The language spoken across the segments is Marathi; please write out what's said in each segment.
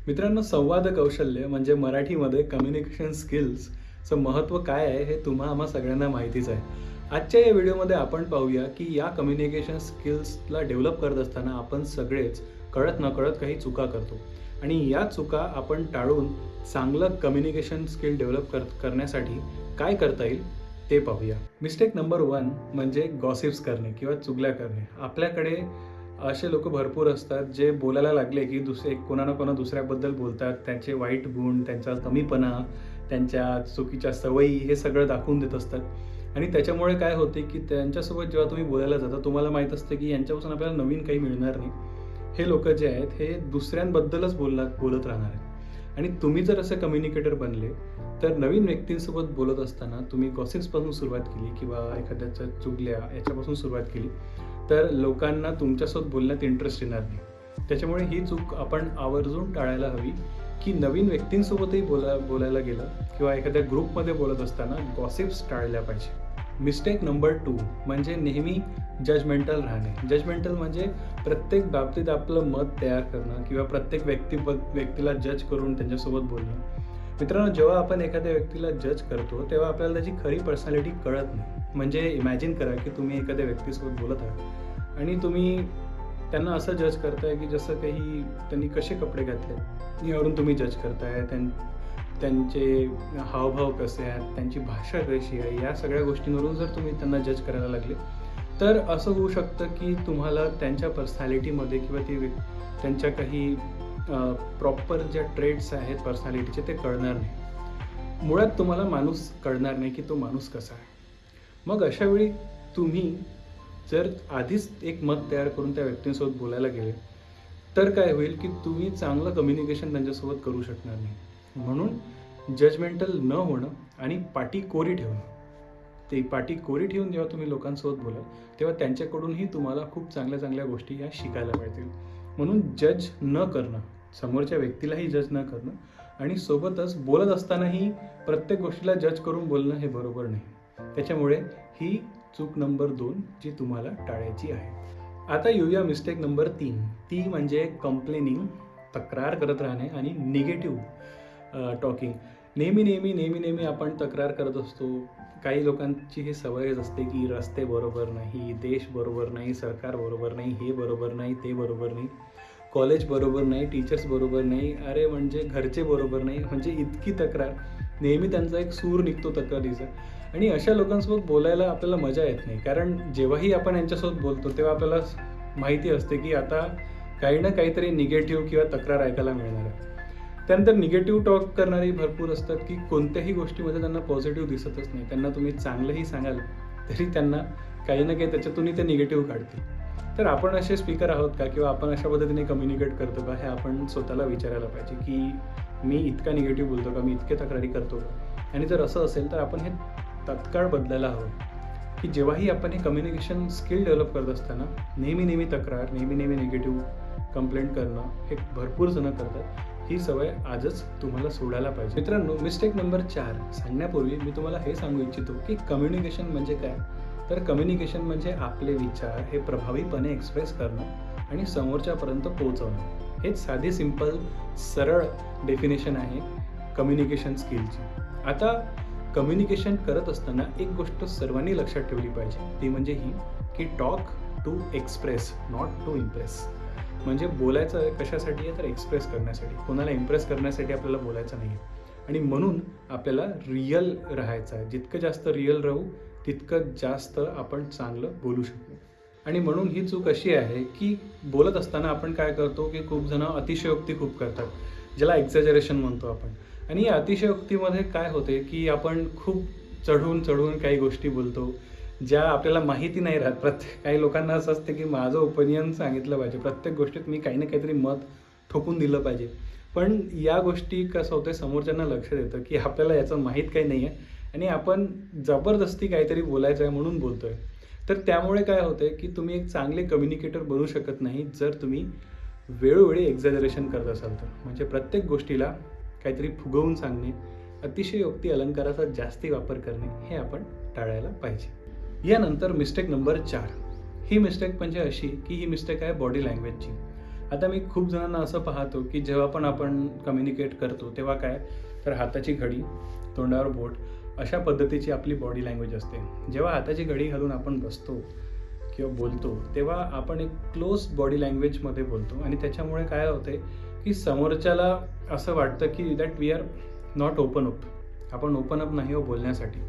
मित्रांनो, संवाद कौशल्य म्हणजे मराठीमध्ये कम्युनिकेशन स्किल्सचं महत्त्व काय आहे हे आम्हा सगळ्यांना माहितीच आहे. आजच्या या व्हिडिओमध्ये आपण पाहूया की या कम्युनिकेशन स्किल्सला डेव्हलप करत असताना आपण सगळेच कळत-नकळत काही चुका करतो आणि या चुका आपण टाळून चांगलं कम्युनिकेशन स्किल डेव्हलप करण्यासाठी काय करता येईल ते पाहूया. मिस्टेक नंबर 1 म्हणजे गॉसिप्स करणे किंवा चुगल्या करणे. आपल्याकडे असे लोक भरपूर असतात जे बोलायला लागले की कोणा दुसऱ्याबद्दल बोलतात. त्यांचे वाईट गुण, त्यांचा कमीपणा, त्यांच्या चुकीच्या सवयी हे सगळं दाखवून देत असतात आणि त्याच्यामुळे काय होते की त्यांच्यासोबत जेव्हा तुम्ही बोलायला जाता तुम्हाला माहीत असतं की यांच्यापासून आपल्याला नवीन काही मिळणार नाही. हे लोकं जे आहेत हे दुसऱ्यांबद्दलच बोलत राहणार आहेत आणि तुम्ही जर असे कम्युनिकेटर बनले तर नवीन व्यक्तींसोबत बोलत असताना तुम्ही गॉसिप्सपासून सुरुवात केली किंवा एखाद्याच्या चुगल्या याच्यापासून सुरुवात केली तर लोकांना तुमच्यासोबत बोलण्यात इंटरेस्ट येणार नाही. त्याच्यामुळे ही चूक आपण आवर्जून टाळायला हवी की नवीन व्यक्तींसोबतही बोलायला गेलं किंवा एखाद्या ग्रुपमध्ये बोलत असताना गॉसिप्स टाळल्या पाहिजे. मिस्टेक नंबर 2 म्हणजे नेहमी जजमेंटल राहणे. जजमेंटल म्हणजे प्रत्येक बाबतीत आपलं मत तयार करणं किंवा प्रत्येक व्यक्तीला जज करून त्यांच्यासोबत बोलणं. मित्रांनो, जेव्हा आपण एखाद्या व्यक्तीला जज करतो तेव्हा आपल्याला त्याची खरी पर्सनॅलिटी कळत नाही. म्हणजे इमॅजिन करा की तुम्ही एखाद्या व्यक्तीसोबत बोलत आहात आणि तुम्ही त्यांना असं जज करताय की जसं काही त्यांनी कसे कपडे घातले यावरून तुम्ही जज करताय. त्यांचे हावभाव कसे आहेत, त्यांची भाषा कशी आहे, या सगळ्या गोष्टींवरून जर तुम्ही त्यांना जज करायला लागले तर असं होऊ शकतं की तुम्हाला त्यांच्या पर्सनॅलिटीमध्ये किंवा त्यांच्या काही प्रॉपर ज्या ट्रेड्स आहेत पर्सनॅलिटीचे ते कळणार नाही. मुळात तुम्हाला माणूस कळणार नाही की तो माणूस कसा आहे. मग अशावेळी तुम्ही जर आधीच एक मत तयार करून त्या व्यक्तींसोबत बोलायला गेले तर काय होईल की तुम्ही चांगलं कम्युनिकेशन त्यांच्यासोबत करू शकणार नाही. म्हणून जजमेंटल न होणं आणि पाटी कोरी ठेवणं. ते पाटी कोरी ठेवून जेव्हा तुम्ही लोकांसोबत बोलाल तेव्हा त्यांच्याकडूनही तुम्हाला खूप चांगल्या चांगल्या गोष्टी या शिकायला मिळतील. म्हणून जज न करणं, समोरच्या व्यक्तीलाही जज न करणं आणि सोबतच बोलत असतानाही प्रत्येक गोष्टीला जज करून बोलणं हे बरोबर नाही. त्याच्यामुळे ही चूक नंबर 2 जी तुम्हाला टाळायची आहे. आता येऊया मिस्टेक नंबर 3. ती म्हणजे कंप्लेनिंग, तक्रार करत राहणे आणि निगेटिव्ह टॉकिंग. नेहमी आपण तक्रार करत असतो. काही लोकांची ही सवयच असते की रस्ते बरोबर नाही, देश बरोबर नाही, सरकार बरोबर नाही, हे बरोबर नाही, ते बरोबर नाही, कॉलेज बरोबर नाही, टीचर्स बरोबर नाही, अरे म्हणजे घरचे बरोबर नाही. म्हणजे इतकी तक्रार, नेहमी त्यांचा एक सूर निघतो तक्रारीचा आणि अशा लोकांसोबत बोलायला आपल्याला मजा येत नाही. कारण जेव्हाही आपण यांच्यासोबत बोलतो तेव्हा आपल्याला माहिती असते की आता काही ना काहीतरी निगेटिव्ह किंवा तक्रार ऐकायला मिळणार आहे. त्यानंतर निगेटिव्ह टॉक करणारी भरपूर असतात की कोणत्याही गोष्टीमध्ये त्यांना पॉझिटिव्ह दिसतच नाही. त्यांना तुम्ही चांगलंही सांगाल तरी त्यांना काही ना काही त्याच्यातूनही ते निगेटिव्ह काढतील. तर आपण असे स्पीकर आहोत का किंवा आपण अशा पद्धतीने कम्युनिकेट करतो का हे आपण स्वतःला विचारायला पाहिजे की मी इतका निगेटिव्ह बोलतो का, मी इतके तक्रारी करतो का. आणि जर असं असेल तर आपण हे तात्काळ बदलायला हवं की जेव्हाही आपण हे कम्युनिकेशन स्किल डेव्हलप करत असताना नेहमी तक्रार, नेहमी निगेटिव्ह कंप्लेंट करणं हे भरपूर जण करतात. ही सवय आजच तुम्हाला सोडायला पाहिजे. मित्रांनो, मिस्टेक नंबर 4 सांगण्यापूर्वी मी तुम्हाला हे सांगू इच्छितो की कम्युनिकेशन म्हणजे काय. तर कम्युनिकेशन म्हणजे आपले विचार हे प्रभावीपणे एक्सप्रेस करणं आणि समोरच्यापर्यंत पोहोचवणं. हेच साधी सिंपल सरळ डेफिनेशन आहे कम्युनिकेशन स्किलची. आता कम्युनिकेशन करत असताना एक गोष्ट सर्वांनी लक्षात ठेवली पाहिजे, ती म्हणजे ही की talk to express, not to impress. म्हणजे बोलायचं कशासाठी आहे तर एक्सप्रेस करण्यासाठी. कोणाला इम्प्रेस करण्यासाठी आपल्याला बोलायचं नाही आहे. आणि म्हणून आपल्याला रिअल राहायचं आहे. जितकं जास्त रिअल राहू तितकं जास्त आपण चांगलं बोलू शकू. आणि म्हणून ही चूक अशी आहे की बोलत असताना आपण काय करतो की खूप जण अतिशयोक्ती खूप करतात, ज्याला एक्झॅजरेशन म्हणतो आपण. आणि या अतिशयोक्तीमध्ये काय होते की आपण खूप चढून काही गोष्टी बोलतो ज्या आपल्याला माहिती नाही राहत. काही लोकांना असं असते की माझं ओपिनियन सांगितलं पाहिजे, प्रत्येक गोष्टीत मी काही ना काहीतरी मत ठोकून दिलं पाहिजे. पण या गोष्टी कसं होतं, समोरच्यांना लक्षात येतं की आपल्याला याचं माहीत काही नाही आहे आणि आपण जबरदस्ती काहीतरी बोलायचं आहे म्हणून बोलतो आहे. तर त्यामुळे काय होतं की तुम्ही एक चांगले कम्युनिकेटर बनू शकत नाही जर तुम्ही वेळोवेळी एक्झॅजरेशन करत असाल तर. म्हणजे प्रत्येक गोष्टीला काहीतरी फुगवून सांगणे, अतिशयोक्ती अलंकाराचा जास्ती वापर करणे हे आपण टाळायला पाहिजे. यानंतर मिस्टेक नंबर 4. ही मिस्टेक म्हणजे अशी की ही मिस्टेक आहे बॉडी लँग्वेजची. आता मी खूप जणांना असं पाहतो की जेव्हा पण आपण कम्युनिकेट करतो तेव्हा काय, तर हाताची घडी, तोंडावर बोट अशा पद्धतीची आपली बॉडी लँग्वेज असते. जेव्हा हाताची घडी घालून आपण बसतो किंवा बोलतो तेव्हा आपण एक क्लोज बॉडी लँग्वेजमध्ये बोलतो आणि त्याच्यामुळे काय होते की समोरच्याला असं वाटतं की that we are not open up, आपण ओपन अप नाही हो बोलण्यासाठी,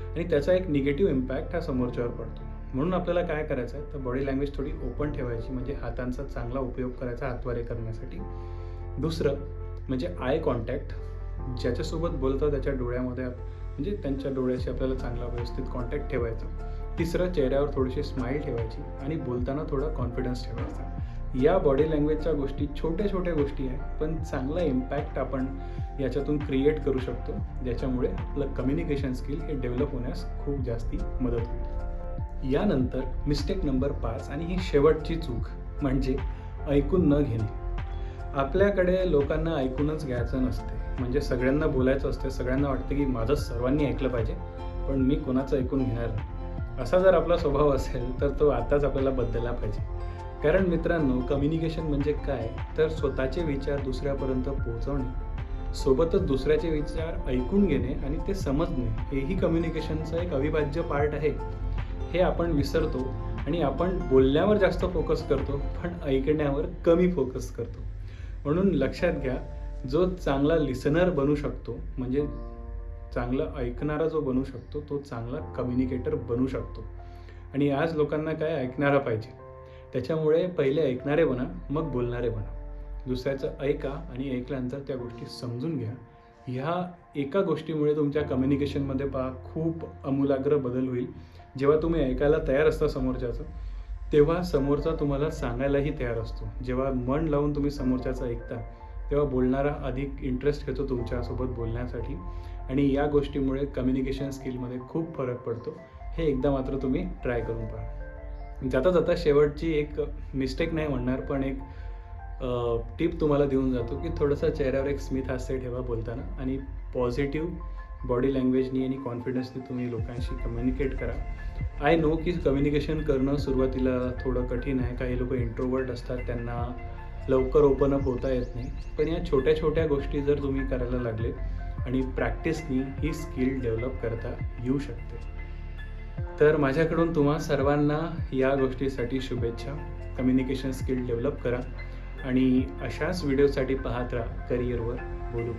आणि त्याचा एक निगेटिव्ह इम्पॅक्ट हा समोरच्यावर पडतो. म्हणून आपल्याला काय करायचं आहे, तर बॉडी लँग्वेज थोडी ओपन ठेवायची, म्हणजे हातांचा चांगला उपयोग करायचा हातवारे करण्यासाठी. दुसरं म्हणजे आय कॉन्टॅक्ट, ज्याच्यासोबत बोलतो त्याच्या डोळ्यामध्ये म्हणजे त्यांच्या डोळ्याशी आपल्याला चांगला व्यवस्थित कॉन्टॅक्ट ठेवायचा. तिसरं, चेहऱ्यावर थोडीशी स्माईल ठेवायची आणि बोलताना थोडा कॉन्फिडन्स ठेवायचा. या बॉडी लँग्वेजच्या गोष्टी छोट्या छोट्या गोष्टी आहेत, पण चांगला इम्पॅक्ट आपण याच्यातून क्रिएट करू शकतो, ज्याच्यामुळे आपलं कम्युनिकेशन स्किल हे डेव्हलप होण्यास खूप जास्ती मदत होईल. यानंतर मिस्टेक नंबर 5 आणि ही शेवटची चूक म्हणजे ऐकून न घेणे. आपल्याकडे लोकांना ऐकूनच घ्यायचं नसते, म्हणजे सगळ्यांना बोलायचं असते. सगळ्यांना वाटतं की माझं सर्वांनी ऐकलं पाहिजे, पण मी कोणाचं ऐकून घेणार नाही. असा जर आपला स्वभाव असेल तर तो आताच आपल्याला बदलला पाहिजे. कारण मित्रांनो, कम्युनिकेशन म्हणजे काय, तर स्वतःचे विचार दुसऱ्यापर्यंत पोहोचवणे, सोबतच दुसऱ्याचे विचार ऐकून घेणे आणि ते समजणे, हेही कम्युनिकेशनचं एक अविभाज्य पार्ट आहे. हे आपण विसरतो आणि आपण बोलण्यावर जास्त फोकस करतो, पण ऐकण्यावर कमी फोकस करतो. म्हणून लक्षात घ्या, जो चांगला लिसनर बनू शकतो, म्हणजे चांगलं ऐकणारा जो बनू शकतो, तो चांगला कम्युनिकेटर बनू शकतो. आणि आज लोकांना काय, ऐकणारा पाहिजे. त्याच्यामुळे पहिले ऐकणारे बना, मग बोलणारे बना. दुसऱ्याचं ऐका आणि ऐकल्यानंतर त्या गोष्टी समजून घ्या. ह्या एका गोष्टीमुळे तुमच्या कम्युनिकेशनमध्ये खूप आमूलाग्र बदल होईल. जेव्हा तुम्ही ऐकायला तयार असता समोरच्याचं, तेव्हा समोरचा तुम्हाला सांगायलाही तयार असतो. जेव्हा मन लावून तुम्ही समोरच्याचं ऐकता, तेव्हा बोलणारा अधिक इंटरेस्ट घेतो तुमच्यासोबत बोलण्यासाठी, आणि या गोष्टीमुळे कम्युनिकेशन स्किलमध्ये खूप फरक पडतो. हे एकदा मात्र तुम्ही ट्राय करून पहा. जाता जाता शेवटची एक मिस्टेक नाही म्हणणार, पण एक टिप तुम्हाला देऊन जातो की थोडंसं चेहऱ्यावर एक स्मित हास्य ठेवा बोलताना, आणि पॉझिटिव्ह बॉडी लँग्वेजनी आणि कॉन्फिडन्सनी तुम्ही लोकांशी कम्युनिकेट करा. आय नो की कम्युनिकेशन करणं सुरुवातीला थोडं कठीण आहे. काही लोक इंट्रोवर्ट असतात, त्यांना लवकर ओपन अप होता येत नाही. पण या छोट्या छोट्या गोष्टी जर तुम्ही करायला लागले आणि प्रॅक्टिसनी ही स्किल डेव्हलप करता येऊ शकते. तर माझ्याकडून तुम्हा सर्वांना या गोष्टीसाठी शुभेच्छा. कम्युनिकेशन स्किल डेव्हलप करा आणि अशाच व्हिडिओसाठी पाहत राहा करिअरवर बोलू.